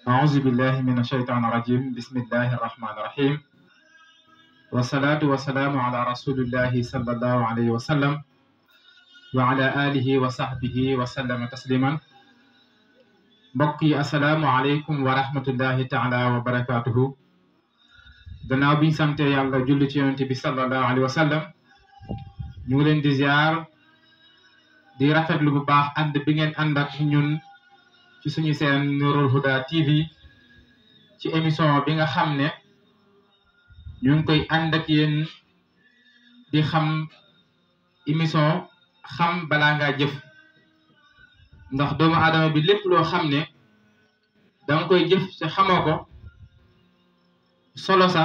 أعوذ بالله من الشيطان الرجيم بسم الله الرحمن الرحيم والصلاة والسلام على رسول الله صلى الله عليه وسلم وعلى آله وصحبه وسلم تسليما بقي السلام عليكم ورحمة الله تعالى وبركاته gannaaw bi sante yàlla julli ci yonent bi sallallahu alayhi wa sallam ñu ngi leen di ziar di rafetlu bu baax ànd bi ngeen ànd ak ñun ci suñu seen Nourul Huda TV ci émission bi nga xam ne ñu ngi koy ànd ak yéen di xam émission xam balaa ngaa jëf ndax doomu aadama bi lépp loo xam ne danga koy jëf te xamoo ko solo sa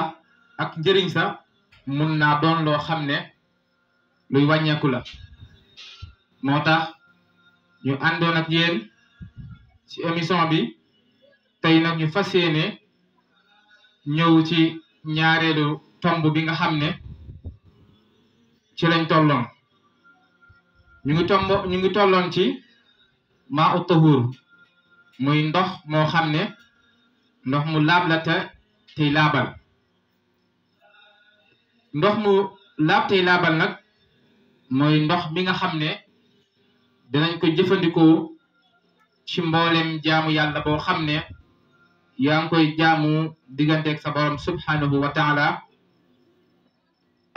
ak njëriñ sa mun naa doon loo xam ne luy wàññeeku la moo tax ñu àndoon ak yéen ci émission bi tey nag ñu fas yéene ñëw ci ñaareelu tomb bi nga xam ne ci lañ tolloon ñu ngi tolloon ci maa ut tahur muy ndox moo xam ne ndox mu laab la tey laabal ndox mu laab tey laabal nag mooy ndox bi nga xam ne dinañ ko jëfandikoo ci mboolem jaamu yàlla boo xam ne yaa ngi koy jaamu digganteeg sa borom subhanahu wa taala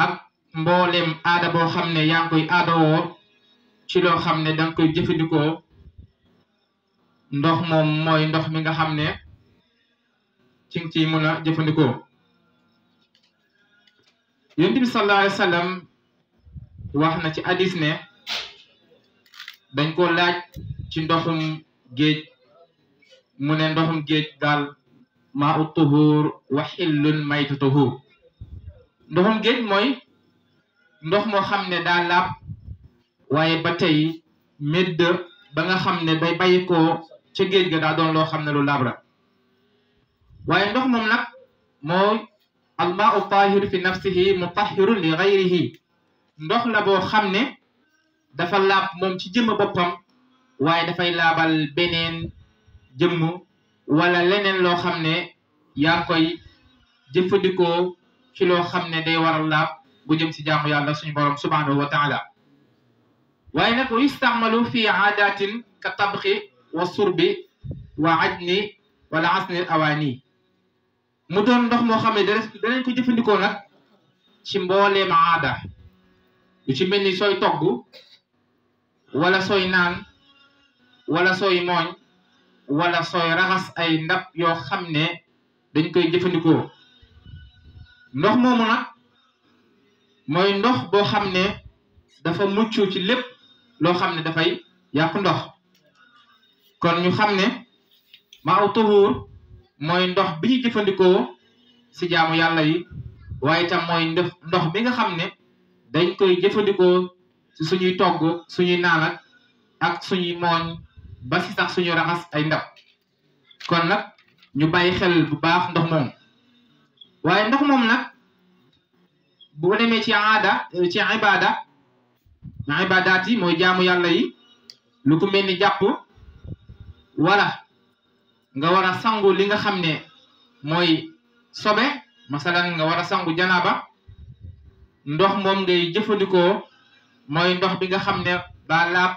ak mboolem aada boo xam ne yaa ngi koy aadawoo ci loo xam ne danga koy jëfandikoo ndox moom mooy ndox mi nga xam ne ci nga ciy mën a jëfandikoo yonent bi sallallahu alayhi wa sallam wax na ci hadis ne dañ ko laaj ci ndoxum géej mu ne ndoxum géej daal maa ut tuhur wa xillun maytatuhu ndoxum géej mooy ndox moo xam ne daa laab waaye ba tey medd ba nga xam ne day bàyyi ko ca géej ga daa doon loo xam ne lu laab la waaye ndox moom nag mooy almaau tahir fi nafsihi mutahirun li gayrihi ndox la boo xam ne dafa laab moom ci jëmm boppam waaye dafay laabal beneen jëmm wala leneen loo xam ne yaa ngi koy jëfandikoo ci loo xam ne day waral laab bu jëm ci jaamu yàlla suñu borom subhanahu wa taala waaye nag wa yustamalu fi aadatin ka tabxi wa surbi wa ajni wala asnil awaani mu doon ndox moo xam ne danañ ko jëfandikoo nag ci mbooleem aada lu ci mel ni sooy togg wala sooy naan wala sooy mooñ wala sooy raxas ay ndab yoo xam ne dañ koy jëfandikoo ndox moomu nag mooy ndox boo xam ne dafa mucc ci lépp loo xam ne dafay yàq ndox kon ñu xam ne maa u tuhur mooy ndox bi ñu jëfandikoo ci jaamu yàlla yi waaye itam mooy ndox bi nga xam ne dañ koy jëfandikoo ci suñuy togg suñuy naan ak suñuy mooñ ba ci sax suñu raxas ay ndab kon nag ñu bàyyi xel bu baax ndox moom waaye ndox moom nag bu demee ci aada ci ibadaat yi mooy jaamu yàlla yi lu ko mel ni jàpp wala nga war a sangu li nga xam ne mooy sobe masalan nga war a sangu janaaba ndox moom ngay jëfandikoo mooy ndox bi nga xam ne daa laab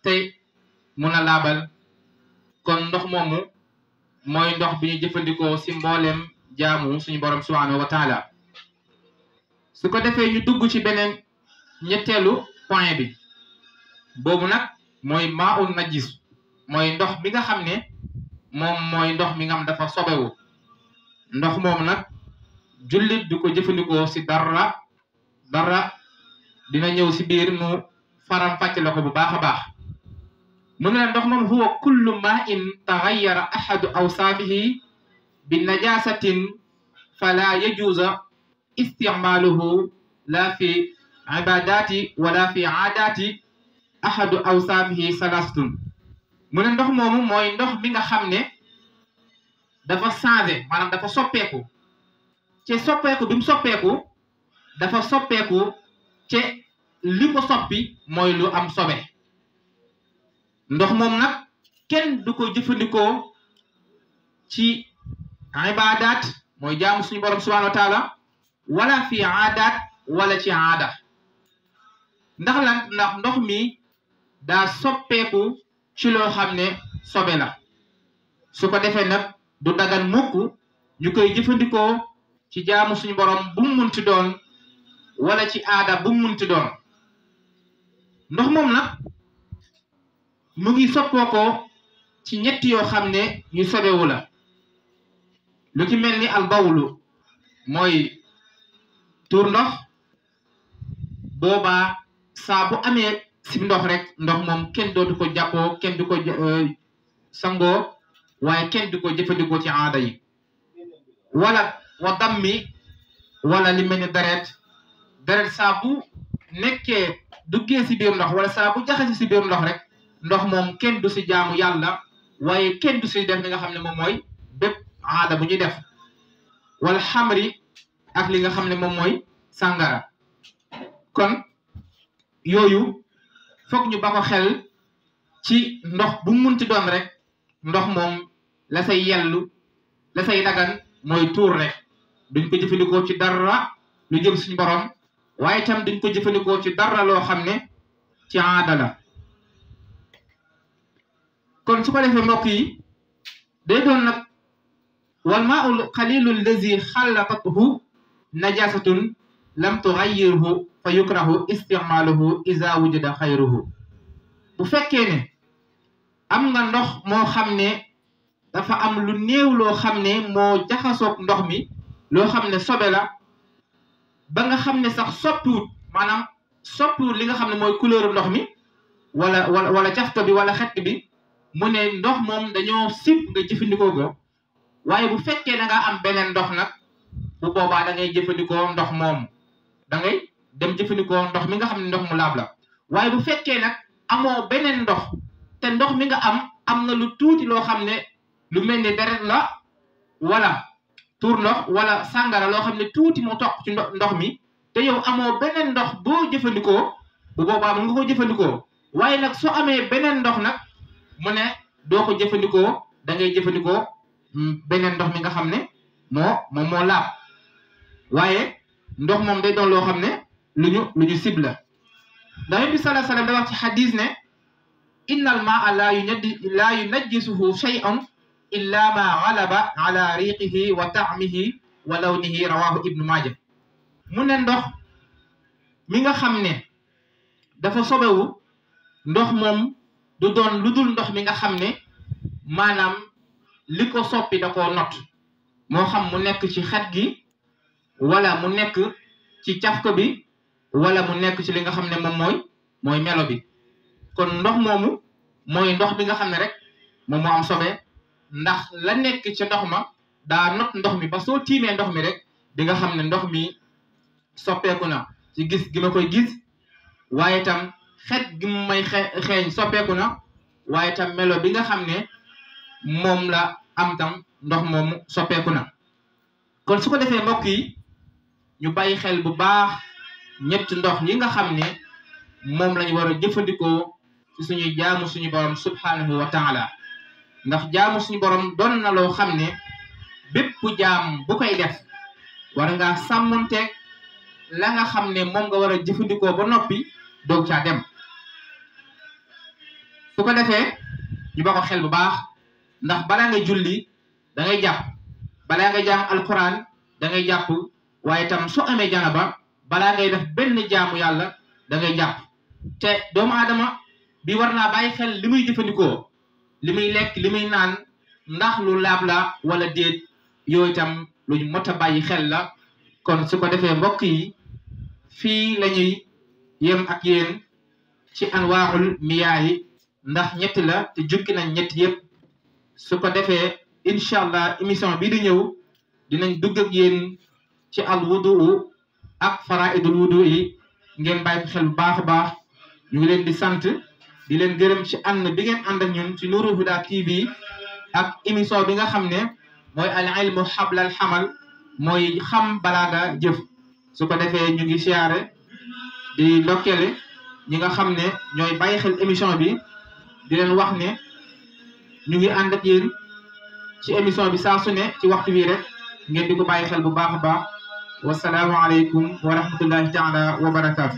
te mun a laabal kon ndox moomu mooy ndox bi ñu jëfandikoo ci mbooleem jaamu suñu borom subhanahu wa taala su ko defee ñu dugg ci beneen ñetteelu point bi boobu nag mooy maaun najis mooy ndox bi nga xam ne moom mooy ndox mi nga xam dafa sobewu ndox moomu nag jullit du ko jëfandikoo ci dara dina ñëw ci biir mu faram fàcc la ko bu baax a baax mu ne la ndox moom huwa kullu ma in taxayyara ahadu awsaafihi bi najasatin fala yajuuza isticmaaluhu la fi ibadati wala fi aadati ahadu awsaafihi salasatun mu ne ndox moomu mooy ndox mi nga xam ne dafa changé maanaam dafa soppeeku ci soppeeku bi mu soppeeku dafa soppeeku ci li ko soppi mooy lu am sobe ndox moom nag kenn du ko jëfandikoo ci ibadat mooy jaamu suñu borom subhanahu wa taala wala fi aadat wala ci aada ndax lan ndax ndox mi daa soppeeku ci loo xam ne sobe la su ko defee nag du dagan mukk ñu koy jëfandikoo ci jaamu suñu borom bu mu munti doon wala ci aada bu mu munti doon ndox moom nag mu ngi soppoo ko ci ñett yoo xam ne ñu sobewu la lu ci mel ni albawlu mooy tuur ndox boobaa saa bu amee si ndox rek ndox moom kenn dootu ko jàppoo kenn du ko sangoo waaye kenn du ko jëfandikoo ci aada yi wala wa dammi wala li mel ni deret saa bu nekkee duggee si biir ndox wala saa bu jaxasi si biir ndox rek ndox moom kenn du si jaamu yàlla waaye kenn du si def li nga xam ne moom mooy bépp aada bu ñuy def wala xamri ak li nga xam ne moom mooy sàngara kon yooyu foog ñu ba ko xel ci ndox bu munti doon rek ndox moom la say yellu la say dagan mooy tuur rek duñ ko jëfandikoo ci dara lu jëm suñu borom waaye itam duñ ko jëfandikoo ci dara loo xam ne ci aada la kon su ko defee mbokk yi day doon nag wal maa'ul qalilu allazi xalaqathu najasatun lam tugayyirhu fa yukrahu isticmaaluhu iza wujida xayruhu bu fekkee ne am nga ndox moo xam ne dafa am lu néew loo xam ne moo jaxasoog ndox mi loo xam ne sobe la ba nga xam ne sax soppiwut maanaam soppiwut li nga xam ne mooy couleur ndox mi wala cafka bi wala xet bi mu ne ndox moom dañoo sib nga jëfandikoo ko waaye bu fekkee da nga am beneen ndox nag bu boobaa da ngay jëfandikoo ndox moom da ngay dem jëfandikoo ndox mi nga xam ne ndox mu laab la waaye bu fekkee nag amoo beneen ndox te ndox mi nga am na lu tuuti loo xam ne lu mel ni deret la wala tuur ndox wala sàngara loo xam ne tuuti moo toq ci ndox mi te yow amoo beneen ndox boo jëfandikoo bu boobaa mën nga ko jëfandikoo waaye nag soo amee beneen ndox nag mu ne doo ko jëfandikoo da ngay jëfandikoo beneen ndox mi nga xam ne moo laab waaye ndox moom day doon loo xam ne lu ñu cible ndax Nabi sallallahu alayhi wa sallam da wax ci xadis ne innal maa la yunajjisuhu shay'un illa ma ghalaba ala riqihi wa ta'mihi wa lawnihi rawahu ibnu maaja mu ne ndox mi nga xam ne dafa sobewu ndox moom du doon lu dul ndox mi nga xam ne maanaam li ko soppi da koo not moo xam mu nekk ci xet gi wala mu nekk ci cafka bi wala mu nekk ci li nga xam ne moom mooy melo bi kon ndox moomu mooy ndox bi nga xam ne rek moom moo am sobe ndax la nekk ci ndox ma daa not ndox mi ba soo tiimee ndox mi rek di nga xam ne ndox mi soppeeku na ci gis gi ma koy gis waaye itam xet gi mu may xeeñ soppeeku na waaye itam melo bi nga xam ne moom la am tam ndox moomu soppeeku na kon su ko defee mbokk yi ñu bàyyi xel bu baax ñetti ndox yi nga xam ne moom lañu war a jëfandikoo ci suñuy jaamu suñu borom subhanahu wa taala ndax jaamu suñu borom doon na loo xam ne bépp jaam bu koy def war nga sàmmonteeg la nga xam ne moom nga war a jëfandikoo ba noppi doog caa dem su ko defee ñu ba ko xel bu baax ndax balaa nga julli da ngay jàpp balaa nga jàng alquran da ngay jàpp waaye tam soo amee janaba balaa ngay def benn jaamu yàlla da ngay jàpp te doomu aadama bi war naa bàyyi xel li muy jëfandikoo li muy lekk li muy naan ndax lu laab la wala déet yooyu itam lu ñu mot a bàyyi xel la kon su ko defee mbokk yi fii la ñuy yem ak yéen ci anwaaxul miyaa yi ndax ñetti la te jukki nañ ñetti yëpp su ko defee incha allah émission bii di ñëw dinañ dugg ak yéen ci al wudu ak faraidul wudu yi ngeen bàyyi xel bu baax a baax ñu ngi leen di sant di leen gërëm ci ànd bi ngeen ànd ak ñun ci Nourul Huda TV ak émission bi nga xam ne mooy al ilmu xablal xamal mooy xam balaa nga jëf su ko defee ñu ngi siyaare di ndokkeele ñi nga xam ne ñooy bàyyi xel émission bi di leen wax ne ñu ngi ànd ak yéen ci émission bi saa su ne ci waxtu wi rek ngeen di ko bàyyi xel bu baax a baax wasalaamu aleykum wa rahmatullahi taala wa barakaatu